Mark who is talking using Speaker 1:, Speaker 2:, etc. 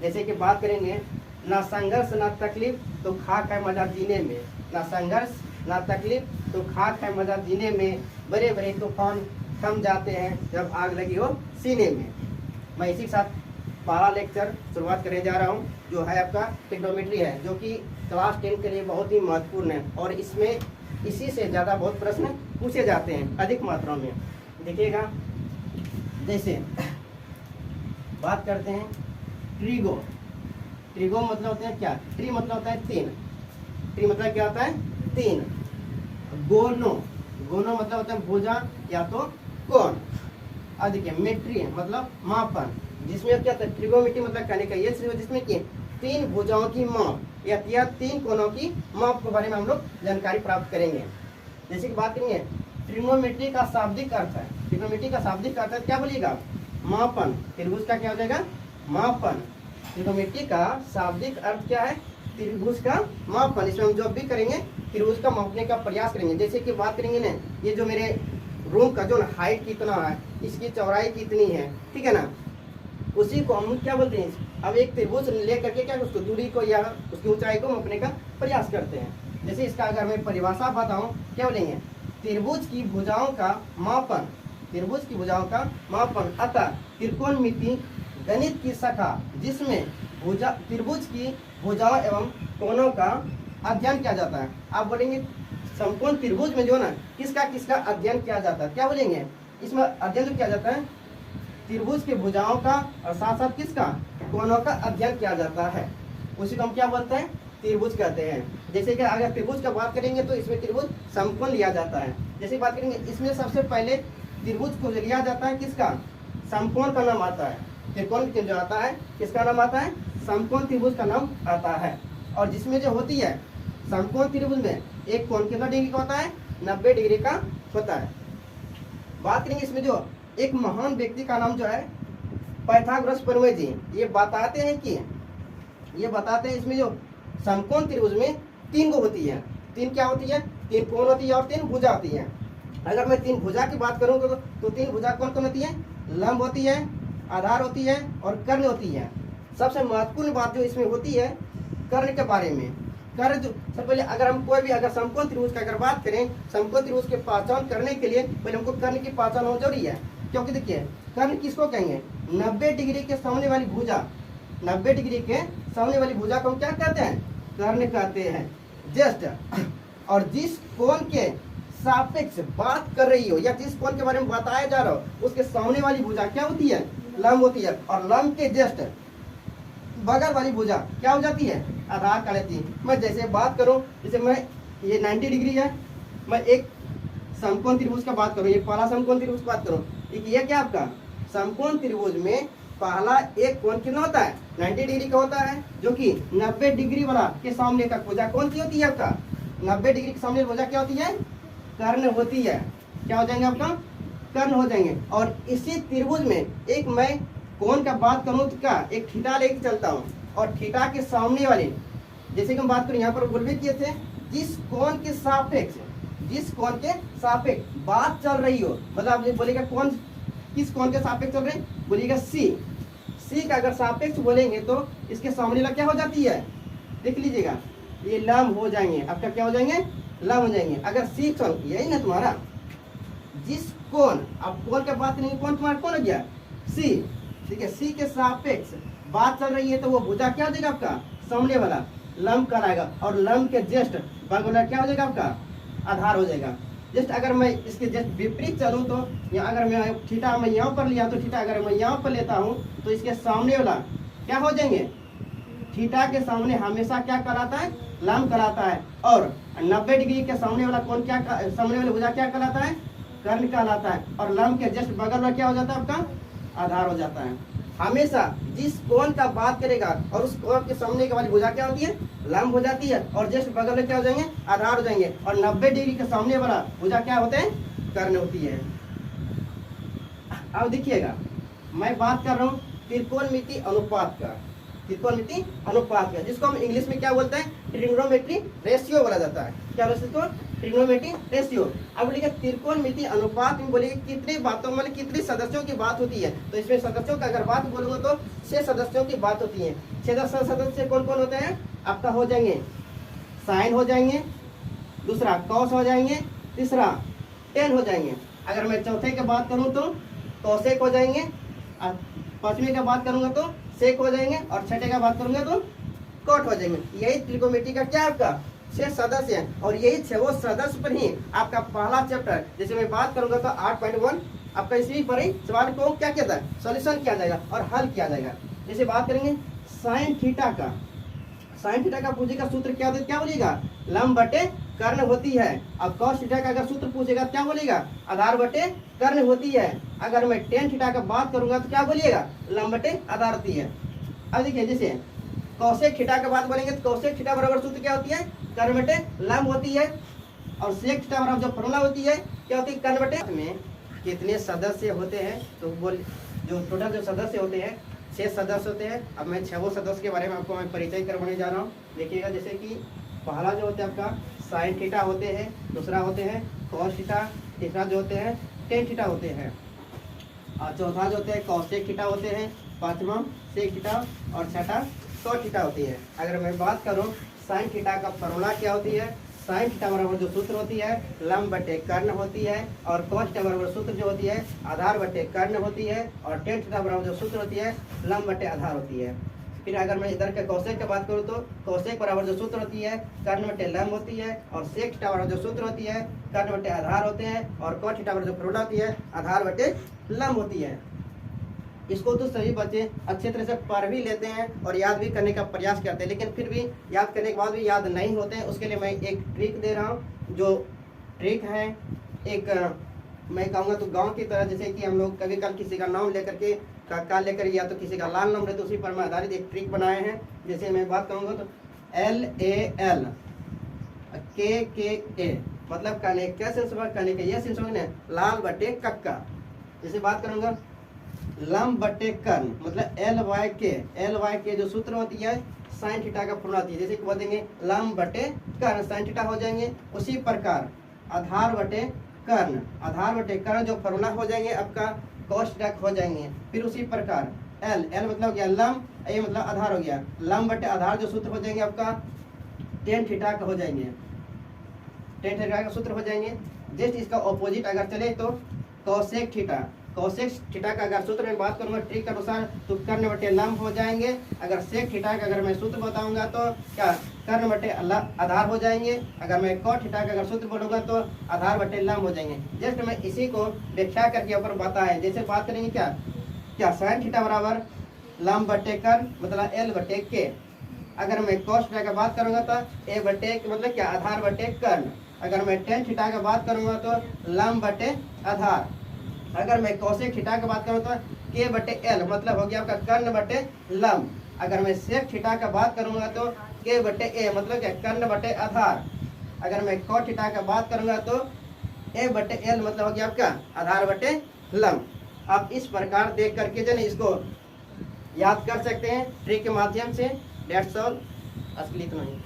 Speaker 1: जैसे कि बात करेंगे, ना संघर्ष ना तकलीफ तो खाक है मजा जीने में, ना संघर्ष ना तकलीफ तो खाक है मजा जीने में, बड़े बड़े तूफान थम जाते हैं जब आग लगी हो सीने में। मैं इसी के साथ पहला लेक्चर शुरुआत करने जा रहा हूँ, जो है आपका ट्रिग्नोमेट्री है, जो कि क्लास 10 के लिए बहुत ही महत्वपूर्ण है और इसमें इसी से ज़्यादा बहुत प्रश्न पूछे जाते हैं अधिक मात्रा में। देखिएगा, जैसे बात करते हैं ट्रिगो। ट्रिगो मतलब होता है क्या? ट्री मतलब होता है तीन। ट्री मतलब क्या होता है? तीन। गोनो, गोनो मतलब होता है भुजा या तो कोण। अब देखिए मेट्री मतलब मापन, जिसमें क्या था ट्रिगोमेट्री मतलब कहने का ये जिसमें कि तीन भुजाओं की माप या तीन कोणों की माप के बारे में हम लोग जानकारी प्राप्त करेंगे। जैसे कि बात करेंगे ट्रिग्नोमेट्री का शाब्दिक अर्थ है। ट्रिग्नोमेट्री का शाब्दिक अर्थ है क्या बोलिएगा? मापन। त्रिभुज का क्या हो जाएगा? मापन। ट्रिग्नोमेट्री का शाब्दिक अर्थ क्या है? त्रिभुज का मापन। इसमें हम जो भी करेंगे त्रिभुज का मापने का प्रयास करेंगे। जैसे कि बात करेंगे ना, ये जो मेरे रूम का जो हाइट कितना है, इसकी चौड़ाई कितनी है, ठीक है ना, उसी को हम क्या बोलते हैं? अब एक त्रिभुज ले करके क्या उसको दूरी को या उसकी ऊंचाई को मापने का प्रयास करते हैं। जैसे इसका अगर मैं परिभाषा बताऊं, क्या बोलेंगे? त्रिभुज की भुजाओं का मापन। त्रिभुज की भुजाओं का मापन। अतः त्रिकोणमिति गणित की शाखा जिसमें त्रिभुज की भुजाओं एवं कोणों का अध्ययन किया जाता है। आप बोलेंगे संपूर्ण त्रिभुज में जो ना किसका किसका अध्ययन किया जाता है, क्या बोलेंगे? इसमें अध्ययन जो किया जाता है त्रिभुज के भुजाओं का और साथ साथ किसका? कोणों का अध्ययन किया जाता है। उसी को हम क्या बोलते हैं? त्रिभुज कहते हैं। जैसे कि अगर त्रिभुज का बात करेंगे तो इसमें त्रिभुज समकोण लिया जाता है। जैसे बात करेंगे इसमें सबसे पहले त्रिभुज को लिया जाता है किसका? समकोण का नाम आता है। त्रिकोण जो आता है किसका नाम आता है? समकोण त्रिभुज का नाम आता है। और जिसमें जो होती है समकोण त्रिभुज में एक कोण कितना डिग्री का होता है? 90 डिग्री का होता है। बात करेंगे इसमें जो एक महान व्यक्ति का नाम जो है पाइथागोरस प्रमेय जी, ये बताते हैं इसमें जो समकोण त्रिभुज में तीन को होती है। तीन क्या होती है? तीन कोण होती है और तीन भुजा होती है। अगर मैं तीन भुजा की बात करूँ तो तीन भुजा कौन कौन होती है? लंब होती है, आधार होती है और कर्ण होती है। सबसे महत्वपूर्ण बात जो इसमें होती है कर्ण के बारे में। कर्ण जो सबसे पहले अगर हम कोई भी अगर समकोण त्रिभुज की अगर बात करें, समकोण त्रिभुज की पहचान करने के लिए पहले हमको कर्ण की पहचान होना जरूरी है। क्योंकि देखिए कर्ण किसको कहेंगे? 90 डिग्री के सामने वाली भुजा। 90 डिग्री के सामने वाली भुजा को हम क्या कहते हैं? कर्ण कहते हैं। जस्ट और जिस कोण के सापेक्ष बात कर रही हो या जिस कोण के बारे में बताया जा रहा हो उसके सामने वाली भुजा क्या होती है? लंब होती है। और लंब के जस्ट बगल वाली भुजा क्या हो जाती है? आधार कर लेती है। मैं जैसे बात करूं, जैसे मैं ये 90 डिग्री है, मैं एक समकोण त्रिभुज का बात करूं, ये पहला समकोण त्रिभुज की बात करूं, ये क्या आपका समकोण त्रिभुज में पहला एक कोण कितना होता है? 90 डिग्री का होता है, जो कि 90 डिग्री वाला के सामने का भुजा कौन सी होती है आपका? 90 डिग्री के सामने भुजा क्या होती है? कर्ण होती है। क्या हो जाएंगे आपका? कर्ण हो जाएंगे। और इसी त्रिभुज में एक मैं कोण का बात करूं तो क्या एक थीटा लेके चलता हूं, और थीटा के सामने वाले जैसे कि हम बात करें यहाँ पर उल्लेख किए थे, जिस कोण के सापेक्ष बात चल रही हो, मतलब आप बोलेगा कौन किस कोण के सापेक्ष चल रहे हैं? बोलिएगा सी का अगर सापेक्ष बोलेंगे तो इसके सामने वाला क्या हो जाती है? देख लीजिएगा, ये लंब हो जाएंगे। आपका क्या हो जाएंगे? लंब हो जाएंगे। अगर सी कोण यही ना तुम्हारा, जिस कोण आप कोण के बात करेंगे, कौन तुम्हारा कौन हो गया? सी। ठीक है, सी के सापेक्ष बात चल रही है तो वो भुजा क्या हो जाएगा आपका? सामने वाला लंब कहलाएगा। और लंब के जस्ट बगल वाला क्या हो जाएगा आपका? आधार हो जाएगा। जस्ट अगर मैं इसके जस्ट विपरीत चलूँ तो अगर मैं थीटा मैं यहाँ पर लिया तो थीटा अगर मैं यहाँ पर लेता हूँ तो इसके सामने वाला क्या हो जाएंगे? थीटा के सामने हमेशा क्या कहलाता है? लंब कहलाता है। और 90 डिग्री के सामने वाला कौन क्या सामने वाला भुजा क्या कहलाता है? कर्ण कहलाता है। और लंब के जस्ट बगल में क्या हो जाता है आपका? आधार हो जाता है। हमेशा जिस कोण का बात करेगा और उस कोण के सामने वाली भुजा क्या होती है? लंब हो जाती है। और जस्ट बगल में क्या हो जाएंगे? आधार हो जाएंगे। और 90 डिग्री के सामने वाला भुजा क्या होते हैं? कर्ण होती है। अब देखिएगा, मैं बात कर रहा हूँ त्रिकोणमिति अनुपात का। त्रिकोणमिति अनुपात का, जिसको हम इंग्लिश में क्या बोलते हैं, ट्रिग्नोमेट्री रेशियो बोला जाता है। क्या बोलते हैं इसको, ट्रिग्नोमेट्री रेशियो। अब बोलिए त्रिकोणमिति अनुपात में बोलिए कितने बातों मतलब कितने सदस्यों की बात होती है, तो इसमें सदस्यों का अगर बात बोलूंगा तो 6 सदस्यों की बात होती है। 6 सदस्य कौन कौन होते हैं आपका, हो जाएंगे साइन हो जाएंगे, दूसरा कॉस हो जाएंगे, तीसरा टेन हो जाएंगे। अगर मैं चौथे की बात करूं तो कोसेक हो जाएंगे, और पांचवें की बात करूंगा तो सेक हो जाएंगे, और छठे का बात करूंगा तो कॉट हो जाएंगे। यही त्रिकोणमिति का क्या आपका 6 सदस्य हैं, और यही 6 सदस्य पर ही आपका पहला चैप्टर, जैसे मैं बात करूंगा तो 8.1 आपका इसी पर ही सवाल को क्या किया जाए, सॉल्यूशन किया जाएगा और हल किया जाएगा। जैसे बात करेंगे साइन थीटा का, साइन थीटा का पूछेगा सूत्र क्या बोलेगा, लंब बटे कर्ण होती है। अब कॉस थीटा का अगर सूत्र पूछेगा क्या बोलेगा, आधार बटे कर्ण होती है। अगर मैं टेन थीटा का बात करूंगा तो क्या बोलिएगा, लंब बटे आधार होती है। अब देखिए जैसे कौशिक थीटा का बात बोलेंगे तो कौशिक थीटा बराबर सूत्र क्या होती है, कर्ण बटे लंब होती है, और सेक थीटा बराबर जो फॉर्मूला होती है क्या होती है, कर्ण बटे। में कितने सदस्य होते हैं तो बोल, जो टोटल जो सदस्य होते हैं 6 सदस्य होते हैं। अब मैं 6 सदस्य के बारे में आपको मैं परिचय करवाने जा रहा हूँ। देखिएगा जैसे कि पहला जो होता है आपका साइन थीटा होते हैं, दूसरा होते हैं कॉस थीटा, तीसरा जो होते हैं टेन थीटा होते हैं, और चौथा जो होते हैं कॉसेक थीटा होते हैं, पांचवा सेक थीटा, और छठा कॉट थीटा होती है। अगर मैं बात करूँ साइन थीटा का फॉर्मूला क्या होती है, साइन थीटा बराबर जो सूत्र होती है लंब बटे कर्ण होती है, और कॉस थीटा बराबर सूत्र जो होती है आधार बटे कर्ण होती है, और टेन थीटा बराबर जो सूत्र होती है लंब बटे आधार होती है। फिर अगर मैं इधर के कौशिक की बात करूँ तो कौशिक बराबर जो सूत्र होती है कर्ण बटे लंब होती है, और सेक थीटा बराबर जो सूत्र होती है कर्ण बटे आधार होते हैं, और कॉट थीटा बराबर जो फॉर्मूला होती है आधार बटे लंब होती है। इसको तो सभी बच्चे अच्छे तरह से पढ़ भी लेते हैं और याद भी करने का प्रयास करते हैं, लेकिन फिर भी याद करने के बाद भी याद नहीं होते हैं। उसके लिए मैं एक ट्रिक दे रहा हूँ, जो ट्रिक है एक मैं कहूँगा तो गांव की तरह, जैसे कि हम लोग कभी कल किसी का नाम लेकर के का लेकर या तो किसी का लाल नाम ले तो उसी पर मैं आधारित एक ट्रिक बनाए हैं। जैसे मैं बात करूँगा तो LAL KKA मतलब कहने क्या सेंस होगा, कहने का यह सेंस होगा लाल बटे कक्का। जैसे बात करूँगा लंब बटे कर्ण मतलब LYK जो सूत्र होती है साइन थीटा का फॉर्मूला होती है, जैसे कि बोलेंगे लंब बटे कर्ण साइन थीटा हो जाएंगे। उसी प्रकार आधार बटे कर्ण जो फॉर्मूला हो जाएंगे आपका कॉस थीटा हो जाएंगे। फिर उसी प्रकार L मतलब हो गया लंब, A मतलब आधार हो गया, लंब बटे आधार जो सूत्र हो जाएंगे आपका टेन थीटा का हो जाएंगे, टेन थीटा का सूत्र हो जाएंगे। जस्ट इसका ऑपोजिट अगर चले तो कौशिक थीटा का अगर सूत्र में बात करूंगा ट्रिक के अनुसार तो कर्ण बटे लंब हो जाएंगे। अगर सेक थीटा का अगर मैं सूत्र बताऊंगा तो क्या कर्ण बटे आधार हो जाएंगे। अगर मैं कॉट थीटा का अगर सूत्र बोलूंगा तो आधार बटे लंब हो जाएंगे। जस्ट मैं इसी को व्याख्या करके ऊपर बताया। जैसे बात करेंगे क्या साइन थीटा बराबर लंब बटे कर्ण मतलब L बटे के। अगर मैं कॉस थीटा का बात करूंगा तो A बटे मतलब क्या आधार बटे कर्ण। अगर मैं टेन थीटा का बात करूंगा तो लंब बटे आधार। अगर मैं कौशिक थीटा की बात करूँ तो K बटे L मतलब हो गया आपका कर्ण बटे लंब। अगर मैं सेक थीटा का बात करूंगा तो K बटे A मतलब क्या कर्ण बटे आधार। अगर मैं कॉट थीटा का बात करूंगा तो A बटे L मतलब हो गया आपका आधार बटे लंब। आप इस प्रकार देख करके जो इसको याद कर सकते हैं ट्रिक के माध्यम से। डेट्स ऑल, असली इतना ही।